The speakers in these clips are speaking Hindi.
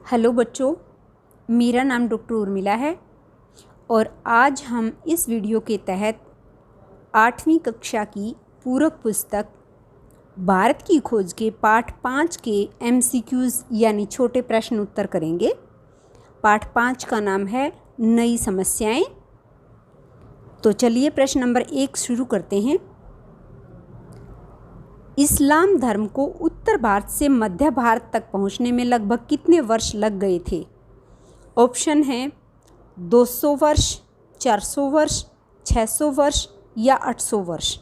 हेलो बच्चों, मेरा नाम डॉक्टर उर्मिला है और आज हम इस वीडियो के तहत 8वीं कक्षा की पूरक पुस्तक भारत की खोज के पाठ 5 के MCQs यानी छोटे प्रश्न उत्तर करेंगे। पाठ 5 का नाम है नई समस्याएं। तो चलिए प्रश्न नंबर 1 शुरू करते हैं। इस्लाम धर्म को उत्तर भारत से मध्य भारत तक पहुंचने में लगभग कितने वर्ष लग गए थे? ऑप्शन है 200 वर्ष, 400 वर्ष, 600 वर्ष या 800 वर्ष।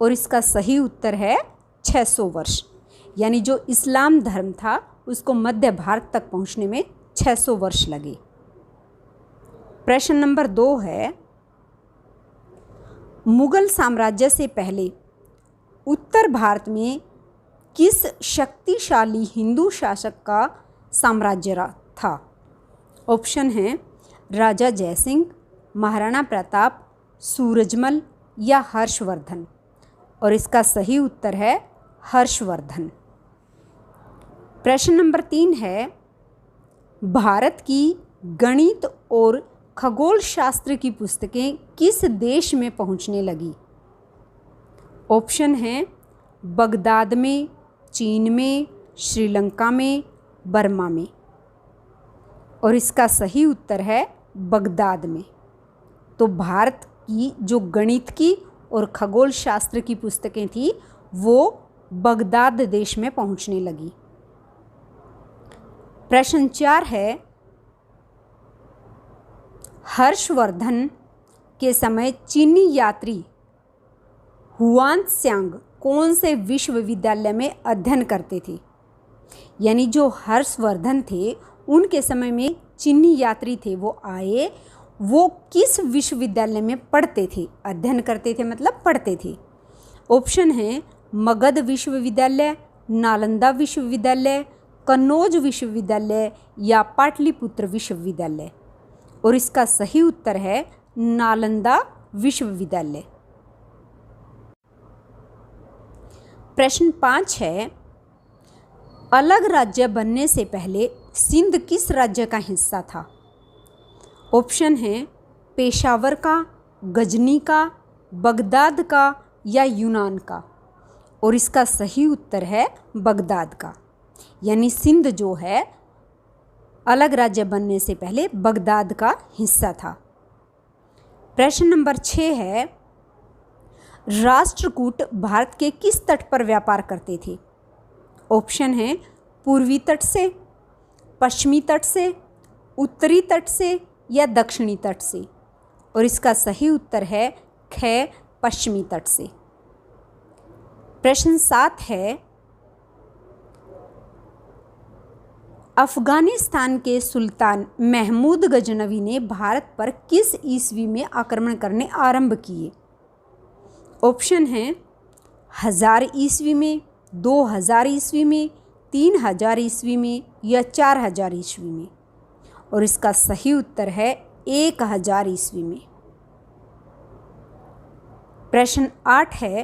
और इसका सही उत्तर है 600 वर्ष। यानी जो इस्लाम धर्म था उसको मध्य भारत तक पहुंचने में 600 वर्ष लगे। प्रश्न नंबर 2 है, मुगल साम्राज्य से पहले उत्तर भारत में किस शक्तिशाली हिंदू शासक का साम्राज्य था? ऑप्शन है राजा जयसिंह, महाराणा प्रताप, सूरजमल या हर्षवर्धन। और इसका सही उत्तर है हर्षवर्धन। प्रश्न नंबर 3 है, भारत की गणित और खगोल शास्त्र की पुस्तकें किस देश में पहुंचने लगी? ऑप्शन है बगदाद में, चीन में, श्रीलंका में, बर्मा में। और इसका सही उत्तर है बगदाद में। तो भारत की जो गणित की और खगोल शास्त्र की पुस्तकें थी वो बगदाद देश में पहुंचने लगी। प्रश्न 4 है, हर्षवर्धन के समय चीनी यात्री हुआनत्सांग कौन से विश्वविद्यालय में अध्ययन करते थे? यानी जो हर्षवर्धन थे उनके समय में चीनी यात्री थे, वो आए, वो किस विश्वविद्यालय में पढ़ते थे? अध्ययन करते थे मतलब पढ़ते थे। ऑप्शन है मगध विश्वविद्यालय, नालंदा विश्वविद्यालय, कन्नौज विश्वविद्यालय या पाटलिपुत्र विश्वविद्यालय। और इसका सही उत्तर है नालंदा विश्वविद्यालय। प्रश्न 5 है, अलग राज्य बनने से पहले सिंध किस राज्य का हिस्सा था? ऑप्शन है पेशावर का, गजनी का, बगदाद का या यूनान का। और इसका सही उत्तर है बगदाद का। यानी सिंध जो है अलग राज्य बनने से पहले बगदाद का हिस्सा था। प्रश्न नंबर 6 है, राष्ट्रकूट भारत के किस तट पर व्यापार करते थे? ऑप्शन है पूर्वी तट से, पश्चिमी तट से, उत्तरी तट से या दक्षिणी तट से। और इसका सही उत्तर है ख, पश्चिमी तट से। प्रश्न 7 है, अफगानिस्तान के सुल्तान महमूद गजनवी ने भारत पर किस ईस्वी में आक्रमण करने आरंभ किए? ऑप्शन है 1000 ईस्वी में, 2000 ईस्वी में, 3000 ईस्वी में या 4000 ईस्वी में। और इसका सही उत्तर है 1000 ईस्वी में। प्रश्न 8 है,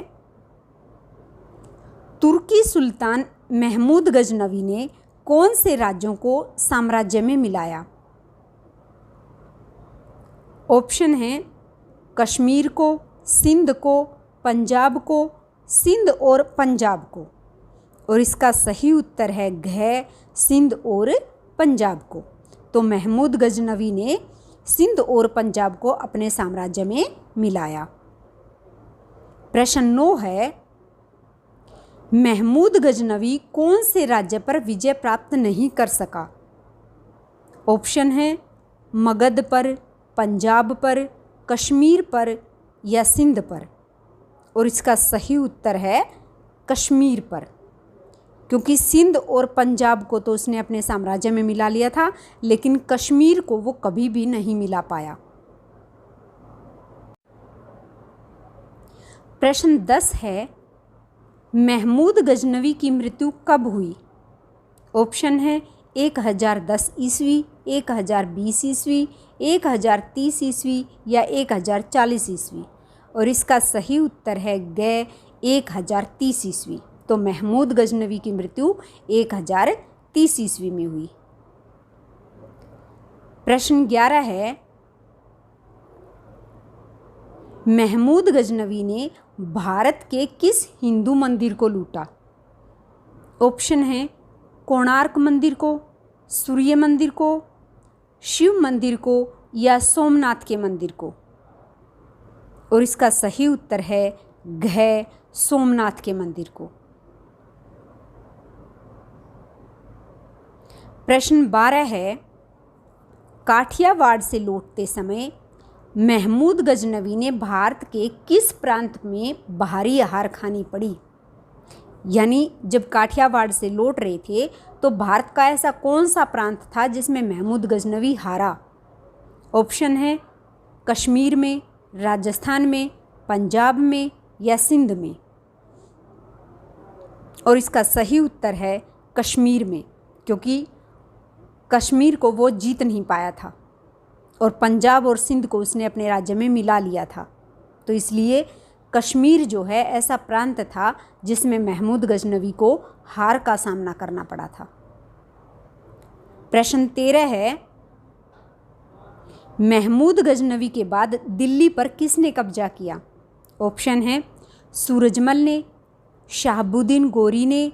तुर्की सुल्तान महमूद गजनवी ने कौन से राज्यों को साम्राज्य में मिलाया? ऑप्शन है कश्मीर को, सिंध को, पंजाब को, सिंध और पंजाब को। और इसका सही उत्तर है घ, सिंध और पंजाब को। तो महमूद गजनवी ने सिंध और पंजाब को अपने साम्राज्य में मिलाया। प्रश्न 9 है, महमूद गजनवी कौन से राज्य पर विजय प्राप्त नहीं कर सका? ऑप्शन है मगध पर, पंजाब पर, कश्मीर पर या सिंध पर। और इसका सही उत्तर है कश्मीर पर, क्योंकि सिंध और पंजाब को तो उसने अपने साम्राज्य में मिला लिया था, लेकिन कश्मीर को वो कभी भी नहीं मिला पाया। प्रश्न 10 है, महमूद गजनवी की मृत्यु कब हुई? ऑप्शन है 1010 ईस्वी, 1020 ईस्वी, 1030 ईस्वी या 1040 ईस्वी। और इसका सही उत्तर है ग, 1030 ईस्वी। तो महमूद गजनवी की मृत्यु 1030 ईस्वी में हुई। प्रश्न 11 है, महमूद गजनवी ने भारत के किस हिंदू मंदिर को लूटा? ऑप्शन है कोणार्क मंदिर को, सूर्य मंदिर को, शिव मंदिर को या सोमनाथ के मंदिर को। और इसका सही उत्तर है घ, सोमनाथ के मंदिर को। प्रश्न 12 है, काठियावाड़ से लौटते समय महमूद गजनवी ने भारत के किस प्रांत में बाहरी आहार खानी पड़ी? यानी जब काठियावाड़ से लौट रहे थे तो भारत का ऐसा कौन सा प्रांत था जिसमें महमूद गजनवी हारा? ऑप्शन है कश्मीर में, राजस्थान में, पंजाब में या सिंध में। और इसका सही उत्तर है कश्मीर में, क्योंकि कश्मीर को वो जीत नहीं पाया था और पंजाब और सिंध को उसने अपने राज्य में मिला लिया था। तो इसलिए कश्मीर जो है ऐसा प्रांत था जिसमें महमूद गजनवी को हार का सामना करना पड़ा था। प्रश्न 13 है, महमूद गजनवी के बाद दिल्ली पर किसने कब्जा किया? ऑप्शन है सूरजमल ने, शहाबुद्दीन गोरी ने,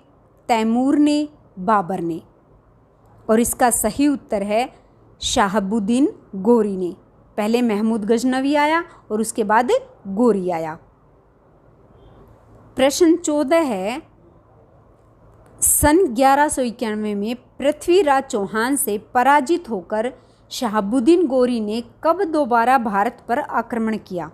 तैमूर ने, बाबर ने। और इसका सही उत्तर है शहाबुद्दीन गोरी ने। पहले महमूद गजनवी आया और उसके बाद गोरी आया। प्रश्न 14 है, सन 1191 में पृथ्वीराज चौहान से पराजित होकर शहाबुद्दीन गोरी ने कब दोबारा भारत पर आक्रमण किया?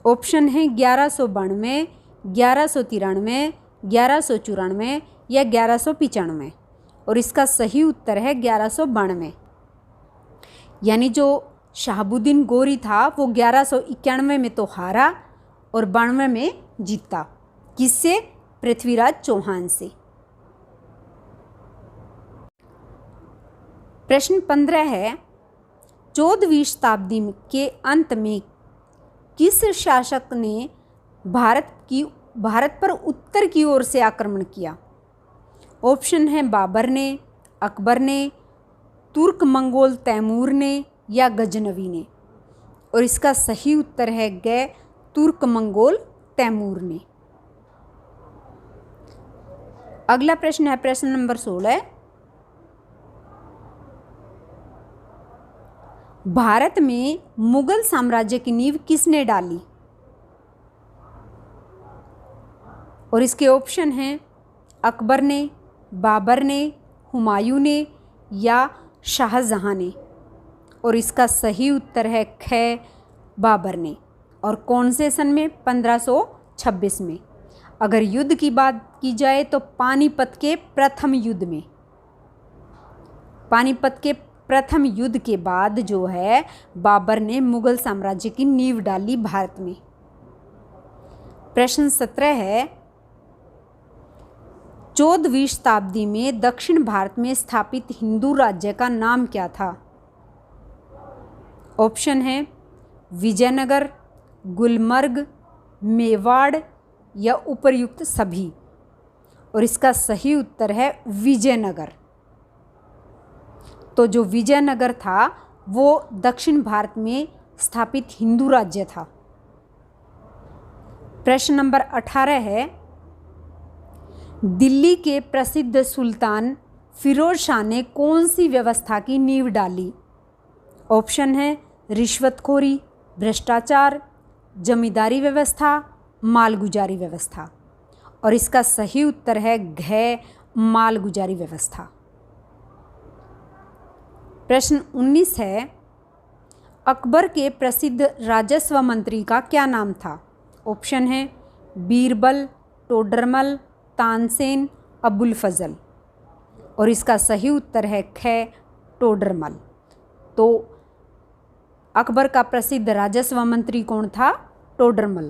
ऑप्शन है 1192, 1193, 1194 या 1195। और इसका सही उत्तर है 1192। यानी जो शहाबुद्दीन गोरी था वो 1191 में तो हारा और 92 में जीता। किससे? पृथ्वीराज चौहान से। प्रश्न 15 है, 14वीं शताब्दी के अंत में किस शासक ने भारत पर उत्तर की ओर से आक्रमण किया? ऑप्शन है बाबर ने, अकबर ने, तुर्क मंगोल तैमूर ने या गजनवी ने। और इसका सही उत्तर है ग, तुर्क मंगोल तैमूर ने। अगला प्रश्न है प्रश्न नंबर 16। भारत में मुगल साम्राज्य की नींव किसने डाली? और इसके ऑप्शन हैं अकबर ने, बाबर ने, हुमायूं ने या शाहजहां ने। और इसका सही उत्तर है ख, बाबर ने। और कौन से सन में? 1526 में। अगर युद्ध की बात की जाए तो पानीपत के प्रथम युद्ध में। पानीपत के प्रथम युद्ध के बाद जो है बाबर ने मुगल साम्राज्य की नींव डाली भारत में। प्रश्न 17 है, 14वीं शताब्दी में दक्षिण भारत में स्थापित हिंदू राज्य का नाम क्या था? ऑप्शन है विजयनगर, गुलमर्ग, मेवाड़ या उपर्युक्त सभी। और इसका सही उत्तर है विजयनगर। तो जो विजयनगर था वो दक्षिण भारत में स्थापित हिंदू राज्य था। प्रश्न नंबर 18 है, दिल्ली के प्रसिद्ध सुल्तान फिरोज शाह ने कौन सी व्यवस्था की नींव डाली? ऑप्शन है रिश्वतखोरी, भ्रष्टाचार, जमींदारी व्यवस्था, मालगुजारी व्यवस्था। और इसका सही उत्तर है घ, मालगुजारी व्यवस्था। प्रश्न 19 है, अकबर के प्रसिद्ध राजस्व मंत्री का क्या नाम था? ऑप्शन है बीरबल, टोडरमल, तानसेन, अबुल फजल। और इसका सही उत्तर है ख, टोडरमल। तो अकबर का प्रसिद्ध राजस्व मंत्री कौन था? टोडरमल।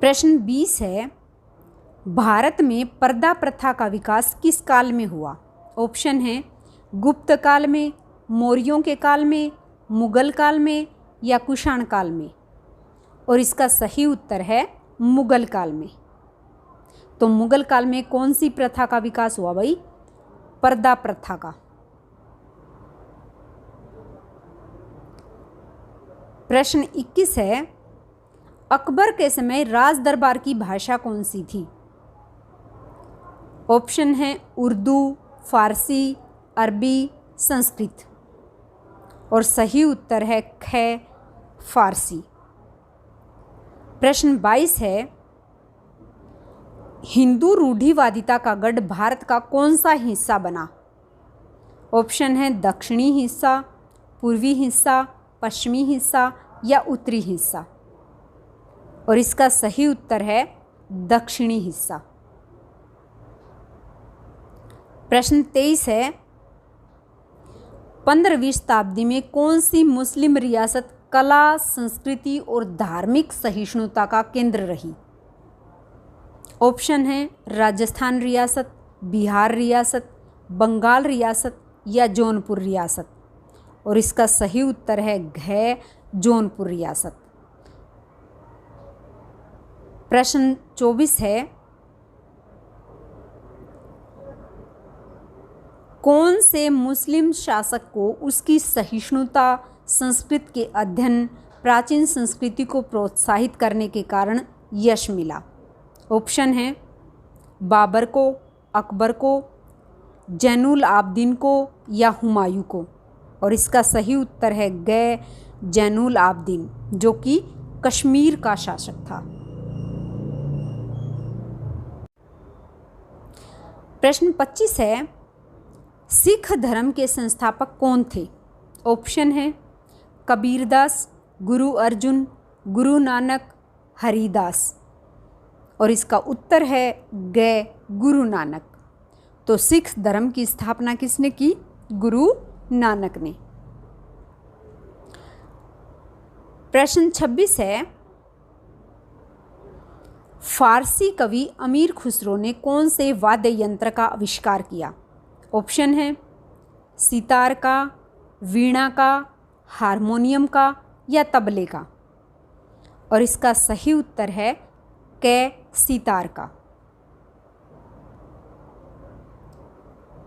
प्रश्न 20 है, भारत में पर्दा प्रथा का विकास किस काल में हुआ? ऑप्शन है गुप्त काल में, मौर्यों के काल में, मुगल काल में या कुषाण काल में। और इसका सही उत्तर है मुगल काल में। तो मुगल काल में कौन सी प्रथा का विकास हुआ भाई? पर्दा प्रथा का। प्रश्न 21 है, अकबर के समय राज दरबार की भाषा कौन सी थी? ऑप्शन है उर्दू, फारसी, अरबी, संस्कृत। और सही उत्तर है ख, फारसी। प्रश्न 22 है, हिंदू रूढ़िवादिता का गढ़ भारत का कौन सा हिस्सा बना? ऑप्शन है दक्षिणी हिस्सा, पूर्वी हिस्सा, पश्चिमी हिस्सा या उत्तरी हिस्सा। और इसका सही उत्तर है दक्षिणी हिस्सा। प्रश्न 23 है, 15वीं शताब्दी में कौन सी मुस्लिम रियासत कला, संस्कृति और धार्मिक सहिष्णुता का केंद्र रही? ऑप्शन है राजस्थान रियासत, बिहार रियासत, बंगाल रियासत या जौनपुर रियासत। और इसका सही उत्तर है घ, जौनपुर रियासत। प्रश्न 24 है, कौन से मुस्लिम शासक को उसकी सहिष्णुता, संस्कृत के अध्ययन, प्राचीन संस्कृति को प्रोत्साहित करने के कारण यश मिला? ऑप्शन है बाबर को, अकबर को, जैनुल आबदीन को या हुमायूं को। और इसका सही उत्तर है ग, जैनुल आबदीन, जो कि कश्मीर का शासक था। प्रश्न 25 है, सिख धर्म के संस्थापक कौन थे? ऑप्शन है कबीरदास, गुरु अर्जुन, गुरु नानक, हरिदास। और इसका उत्तर है ग, गुरु नानक। तो सिख धर्म की स्थापना किसने की? गुरु नानक ने। प्रश्न 26 है, फारसी कवि अमीर खुसरो ने कौन से वाद्य यंत्र का आविष्कार किया? ऑप्शन है सितार का, वीणा का, हारमोनियम का या तबले का। और इसका सही उत्तर है क, सितार का।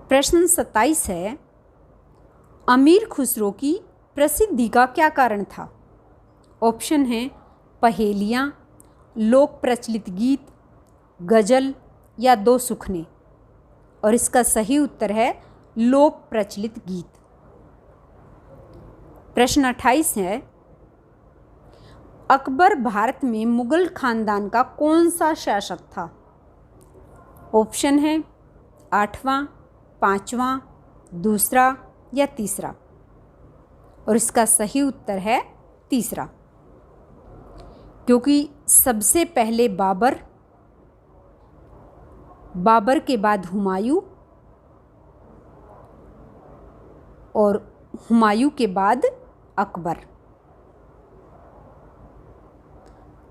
प्रश्न 27 है, अमीर खुसरो की प्रसिद्धि का क्या कारण था? ऑप्शन है पहेलियाँ, लोक प्रचलित गीत, गजल या दो सुखने। और इसका सही उत्तर है लोक प्रचलित गीत। प्रश्न 28 है, अकबर भारत में मुगल खानदान का कौन सा शासक था? ऑप्शन है 8वां, 5वां, दूसरा या तीसरा। और इसका सही उत्तर है तीसरा, क्योंकि सबसे पहले बाबर के बाद हुमायूं और हुमायूं के बाद अकबर।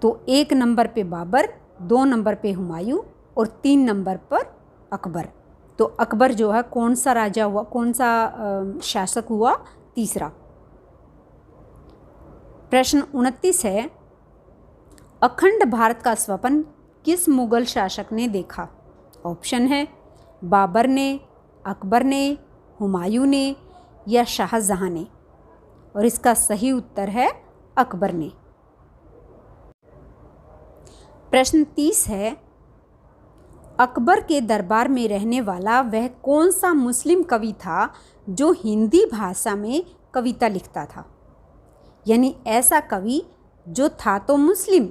तो 1 नंबर पे बाबर, 2 नंबर पे हुमायूं और 3 नंबर पर अकबर। तो अकबर जो है कौन सा राजा हुआ, कौन सा शासक हुआ? तीसरा। प्रश्न 29 है, अखंड भारत का स्वप्न किस मुगल शासक ने देखा? ऑप्शन है बाबर ने, अकबर ने, हुमायूं ने या शाहजहां ने। और इसका सही उत्तर है अकबर ने। प्रश्न 30 है, अकबर के दरबार में रहने वाला वह कौन सा मुस्लिम कवि था जो हिंदी भाषा में कविता लिखता था? यानी ऐसा कवि जो था तो मुस्लिम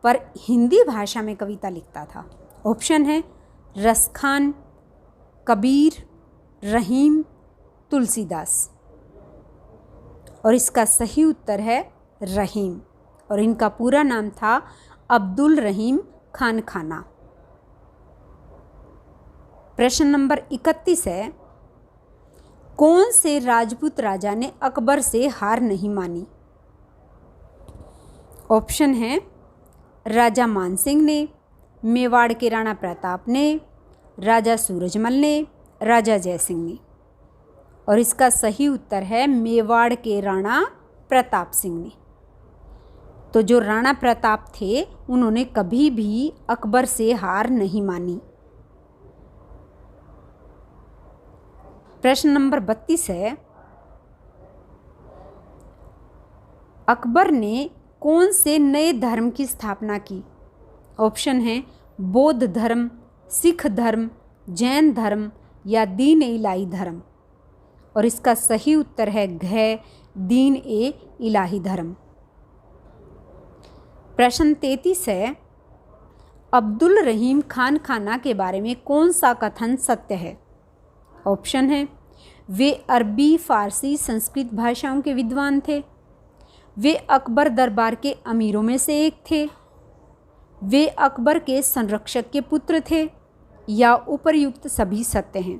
पर हिंदी भाषा में कविता लिखता था। ऑप्शन है रसखान, कबीर, रहीम, तुलसीदास। और इसका सही उत्तर है रहीम। और इनका पूरा नाम था अब्दुल रहीम खान खाना। प्रश्न नंबर 31 है, कौन से राजपूत राजा ने अकबर से हार नहीं मानी? ऑप्शन है राजा मानसिंह ने, मेवाड़ के राणा प्रताप ने, राजा सूरजमल ने, राजा जयसिंह ने। और इसका सही उत्तर है मेवाड़ के राणा प्रताप सिंह ने। तो जो राणा प्रताप थे उन्होंने कभी भी अकबर से हार नहीं मानी। प्रश्न नंबर 32 है, अकबर ने कौन से नए धर्म की स्थापना की? ऑप्शन है बौद्ध धर्म, सिख धर्म, जैन धर्म या दीन ए इलाही धर्म। और इसका सही उत्तर है घ दीन ए इलाही धर्म। प्रश्न 33 है, अब्दुल रहीम खान खाना के बारे में कौन सा कथन सत्य है? ऑप्शन है वे अरबी, फारसी, संस्कृत भाषाओं के विद्वान थे, वे अकबर दरबार के अमीरों में से एक थे, वे अकबर के संरक्षक के पुत्र थे, या उपर्युक्त सभी सत्य हैं।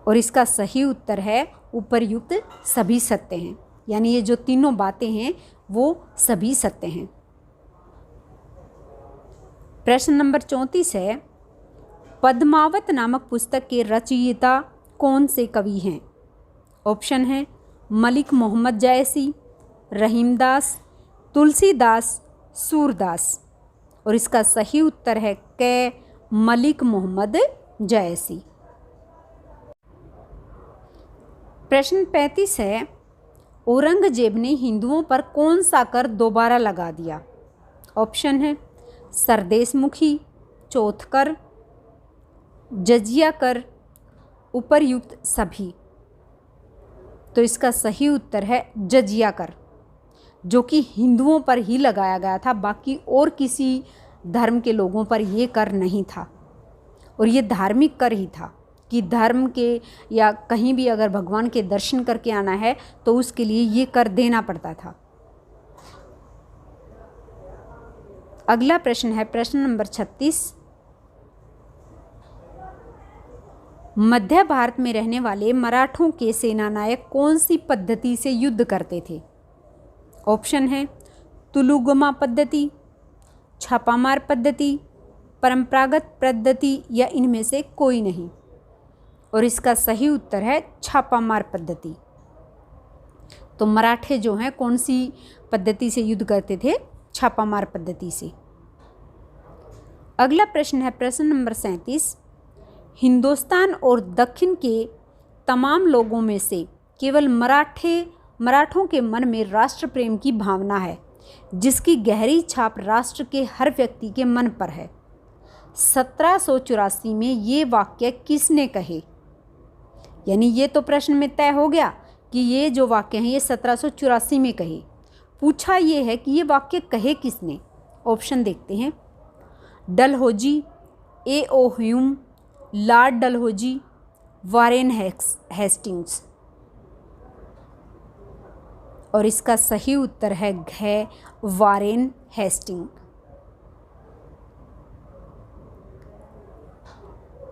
और इसका सही उत्तर है उपर्युक्त सभी सत्य हैं, यानी ये जो तीनों बातें हैं वो सभी सत्य हैं। प्रश्न नंबर 34 है, पद्मावत नामक पुस्तक के रचयिता कौन से कवि हैं? ऑप्शन है मलिक मोहम्मद जायसी, रहीमदास, तुलसीदास, सूरदास। और इसका सही उत्तर है क मलिक मोहम्मद जायसी। प्रश्न 35 है, औरंगजेब ने हिंदुओं पर कौन सा कर दोबारा लगा दिया? ऑप्शन है सरदेशमुखी, चौथकर, जजिया कर, उपर्युक्त सभी। तो इसका सही उत्तर है जजिया कर, जो कि हिंदुओं पर ही लगाया गया था, बाकी और किसी धर्म के लोगों पर ये कर नहीं था। और ये धार्मिक कर ही था कि धर्म के या कहीं भी अगर भगवान के दर्शन करके आना है तो उसके लिए ये कर देना पड़ता था। अगला प्रश्न है प्रश्न नंबर 36, मध्य भारत में रहने वाले मराठों के सेनानायक कौन सी पद्धति से युद्ध करते थे? ऑप्शन है तुलुगमा पद्धति, छापामार पद्धति, परंपरागत पद्धति या इनमें से कोई नहीं। और इसका सही उत्तर है छापामार पद्धति। तो मराठे जो हैं कौन सी पद्धति से युद्ध करते थे? छापामार पद्धति से। अगला प्रश्न है प्रश्न नंबर 37, हिंदुस्तान और दक्षिण के तमाम लोगों में से केवल मराठों के मन में राष्ट्र प्रेम की भावना है, जिसकी गहरी छाप राष्ट्र के हर व्यक्ति के मन पर है। 1784 में ये वाक्य किसने कहे? यानी ये तो प्रश्न में तय हो गया कि ये जो वाक्य हैं ये 1784 में कहे। पूछा ये है कि ये वाक्य कहे किसने? ऑप्शन देखते हैं, Dalhousie, A.O. Hume, Lord Dalhousie, Warren Hastings. और इसका सही उत्तर है घ वारेन हेस्टिंग।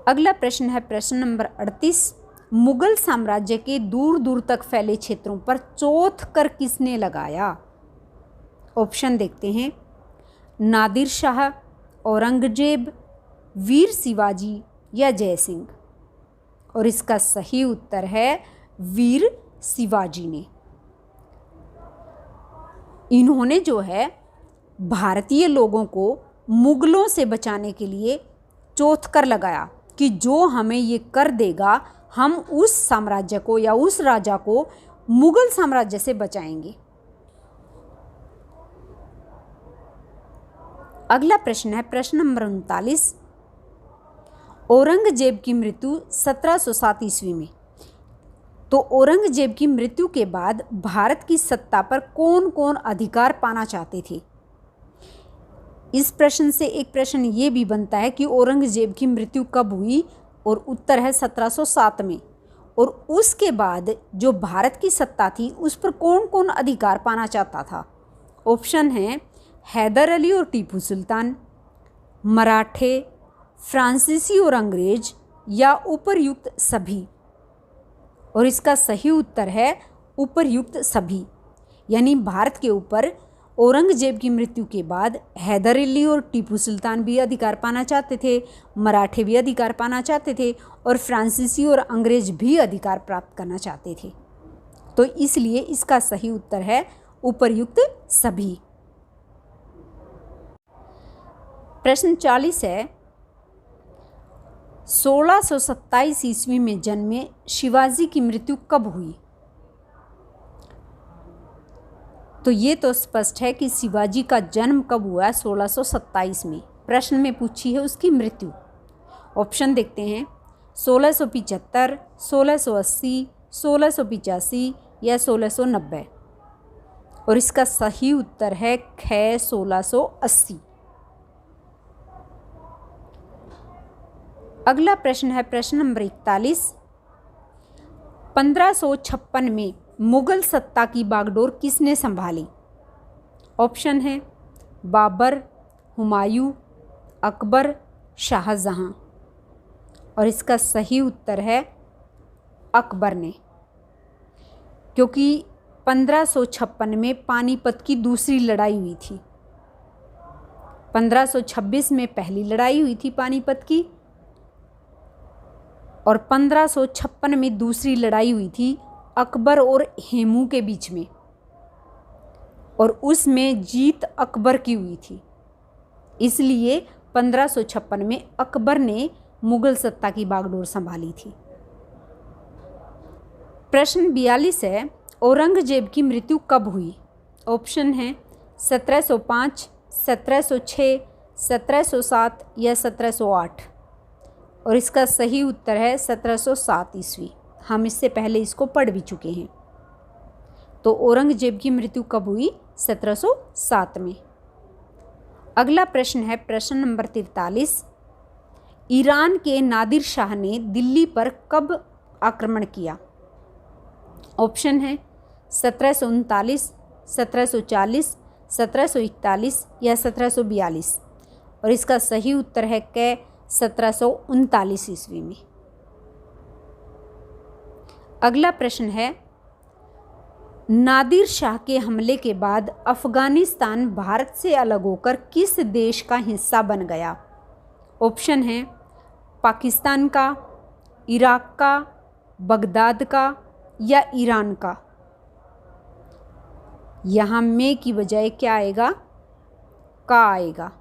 अगला प्रश्न है प्रश्न नंबर 38, मुगल साम्राज्य के दूर दूर तक फैले क्षेत्रों पर चौथ कर किसने लगाया? ऑप्शन देखते हैं, नादिर शाह, औरंगजेब, वीर शिवाजी या जयसिंह। और इसका सही उत्तर है वीर शिवाजी ने। इन्होंने जो है भारतीय लोगों को मुगलों से बचाने के लिए चौथ कर लगाया कि जो हमें ये कर देगा हम उस साम्राज्य को या उस राजा को मुगल साम्राज्य से बचाएंगे। अगला प्रश्न है प्रश्न नंबर 39, औरंगजेब की मृत्यु 1707 ईस्वी में। तो औरंगजेब की मृत्यु के बाद भारत की सत्ता पर कौन कौन अधिकार पाना चाहते थे? इस प्रश्न से एक प्रश्न ये भी बनता है कि औरंगजेब की मृत्यु कब हुई? और उत्तर है 1707 में। और उसके बाद जो भारत की सत्ता थी उस पर कौन कौन अधिकार पाना चाहता था? ऑप्शन है हैदर अली और टीपू सुल्तान, मराठे, फ्रांसीसी और अंग्रेज या उपर्युक्त सभी। और इसका सही उत्तर है उपर्युक्त सभी। यानी भारत के ऊपर औरंगजेब की मृत्यु के बाद हैदर अली और टीपू सुल्तान भी अधिकार पाना चाहते थे, मराठे भी अधिकार पाना चाहते थे और फ्रांसीसी और अंग्रेज भी अधिकार प्राप्त करना चाहते थे। तो इसलिए इसका सही उत्तर है उपर्युक्त सभी। प्रश्न 40 है, 1627 ईस्वी में जन्मे शिवाजी की मृत्यु कब हुई? तो ये तो स्पष्ट है कि शिवाजी का जन्म कब हुआ? 1627 में। प्रश्न में पूछी है उसकी मृत्यु। ऑप्शन देखते हैं, 1675, 1680, 1685 या 1690। और इसका सही उत्तर है ख 1680। अगला प्रश्न है प्रश्न नंबर 41। 1556 में मुगल सत्ता की बागडोर किसने संभाली? ऑप्शन है बाबर, हुमायूं, अकबर, शाहजहां। और इसका सही उत्तर है अकबर ने, क्योंकि 1556 में पानीपत की दूसरी लड़ाई हुई थी। 1526 में पहली लड़ाई हुई थी पानीपत की, और 1556 में दूसरी लड़ाई हुई थी अकबर और हेमू के बीच में, और उसमें जीत अकबर की हुई थी। इसलिए 1556 में अकबर ने मुगल सत्ता की बागडोर संभाली थी। प्रश्न 42 है, औरंगजेब की मृत्यु कब हुई? ऑप्शन है 1705, 1706, 1707 या 1708। और इसका सही उत्तर है 1707 ईस्वी। हम इससे पहले इसको पढ़ भी चुके हैं। तो औरंगजेब की मृत्यु कब हुई? 1707 में। अगला प्रश्न है प्रश्न नंबर 43। ईरान के नादिर शाह ने दिल्ली पर कब आक्रमण किया? ऑप्शन है 1739, 1740, 1741 या 1742। और इसका सही उत्तर है क 1739 ईस्वी में। अगला प्रश्न है, नादिर शाह के हमले के बाद अफगानिस्तान भारत से अलग होकर किस देश का हिस्सा बन गया? ऑप्शन है पाकिस्तान का, इराक का, बगदाद का या ईरान का। यहाँ में की बजाय क्या आएगा? का आएगा।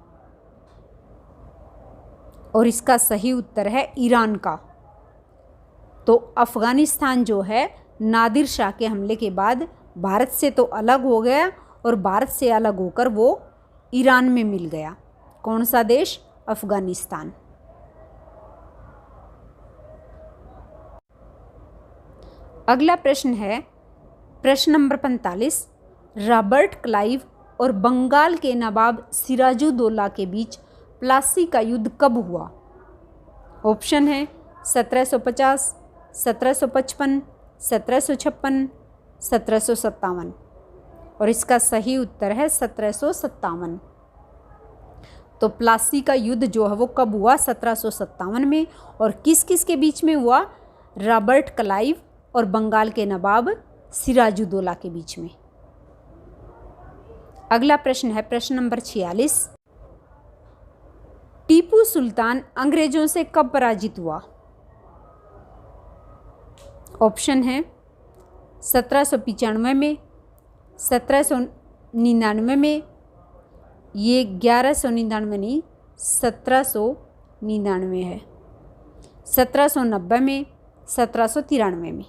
और इसका सही उत्तर है ईरान का। तो अफ़गानिस्तान जो है नादिर शाह के हमले के बाद भारत से तो अलग हो गया, और भारत से अलग होकर वो ईरान में मिल गया। कौन सा देश? अफ़गानिस्तान। अगला प्रश्न है प्रश्न नंबर 45। रॉबर्ट क्लाइव और बंगाल के नवाब सिराजुद्दौला के बीच प्लासी का युद्ध कब हुआ? ऑप्शन है 1750, 1755, 1756, 1757। और इसका सही उत्तर है 1757। तो प्लासी का युद्ध जो है वो कब हुआ? 1757 में। और किस किस के बीच में हुआ? रॉबर्ट क्लाइव और बंगाल के नवाब सिराजुद्दौला के बीच में। अगला प्रश्न है प्रश्न नंबर 46। टीपू सुल्तान अंग्रेजों से कब पराजित हुआ? ऑप्शन है 1795 में, 1799 में, ये 1199 नहीं 1799 है, 1790 में, 1793 में।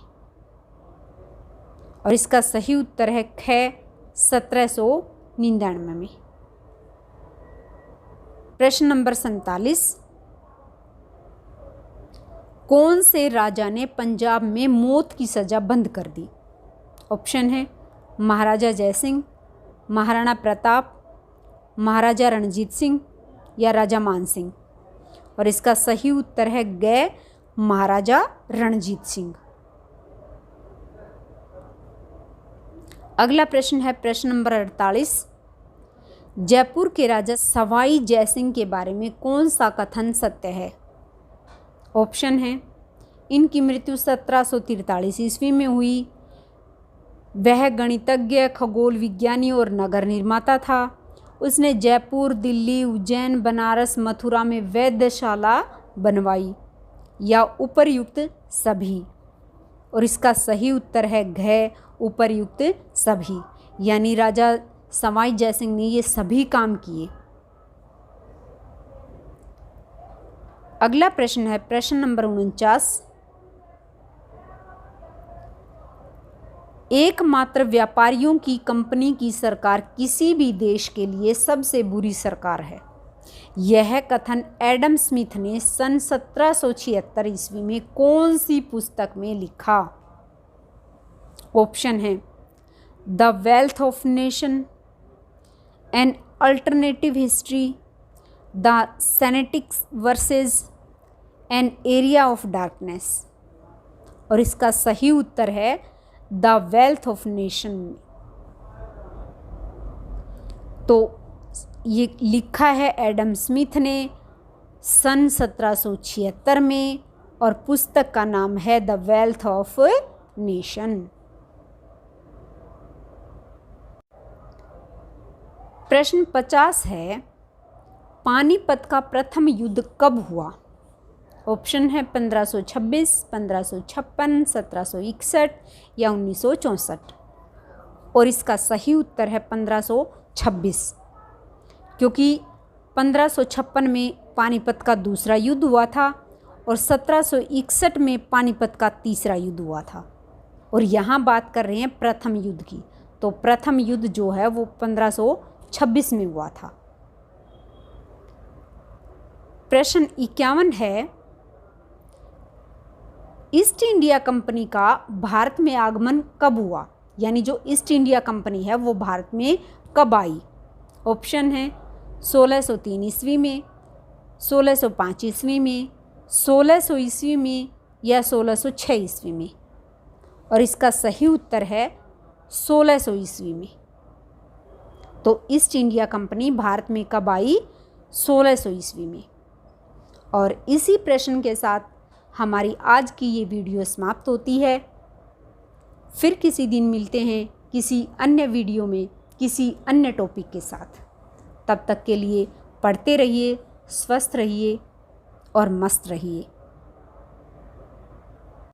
और इसका सही उत्तर है ख 1799 में। प्रश्न नंबर 47। कौन से राजा ने पंजाब में मौत की सज़ा बंद कर दी? ऑप्शन है महाराजा जयसिंह, महाराणा प्रताप, महाराजा रणजीत सिंह या राजा मान सिंह। और इसका सही उत्तर है ग महाराजा रणजीत सिंह। अगला प्रश्न है प्रश्न नंबर 48। जयपुर के राजा सवाई जयसिंह के बारे में कौन सा कथन सत्य है? ऑप्शन है इनकी मृत्यु 1743 ईस्वी में हुई, वह गणितज्ञ, खगोल विज्ञानी और नगर निर्माता था, उसने जयपुर, दिल्ली, उज्जैन, बनारस, मथुरा में वैद्यशाला बनवाई, या उपर्युक्त सभी। और इसका सही उत्तर है घ उपर्युक्त सभी, यानी राजा सवाई जयसिंह ने ये सभी काम किए। अगला प्रश्न है प्रश्न नंबर 49। एकमात्र व्यापारियों की कंपनी की सरकार किसी भी देश के लिए सबसे बुरी सरकार है। यह कथन एडम स्मिथ ने सन 1776 ईस्वी में कौन सी पुस्तक में लिखा? ऑप्शन है the wealth of nation, an alternative history, the सेनेटिक्स verses, an area of darkness. और इसका सही उत्तर है द वेल्थ ऑफ नेशन। तो ये लिखा है एडम स्मिथ ने सन 1776 में और पुस्तक का नाम है द वेल्थ ऑफ नेशन। प्रश्न 50 है पानीपत का प्रथम युद्ध कब हुआ? ऑप्शन है 1526, 1556, 1761 या 1964। और इसका सही उत्तर है 1526, क्योंकि 1556 में पानीपत का दूसरा युद्ध हुआ था और 1761 में पानीपत का तीसरा युद्ध हुआ था। और यहाँ बात कर रहे हैं प्रथम युद्ध की, तो प्रथम युद्ध जो है वो 1526 में हुआ था। प्रश्न 51 है ईस्ट इंडिया कंपनी का भारत में आगमन कब हुआ? यानी जो ईस्ट इंडिया कंपनी है वो भारत में कब आई? ऑप्शन है 1603 ईस्वी में, 1605 ईस्वी में, 1600 ईस्वी में या 1606 ईस्वी में। और इसका सही उत्तर है 1600 ईस्वी में। तो ईस्ट इंडिया कंपनी भारत में कब आई? 1600 ईस्वी में। और इसी प्रश्न के साथ हमारी आज की ये वीडियो समाप्त होती है। फिर किसी दिन मिलते हैं किसी अन्य वीडियो में किसी अन्य टॉपिक के साथ। तब तक के लिए पढ़ते रहिए, स्वस्थ रहिए और मस्त रहिए।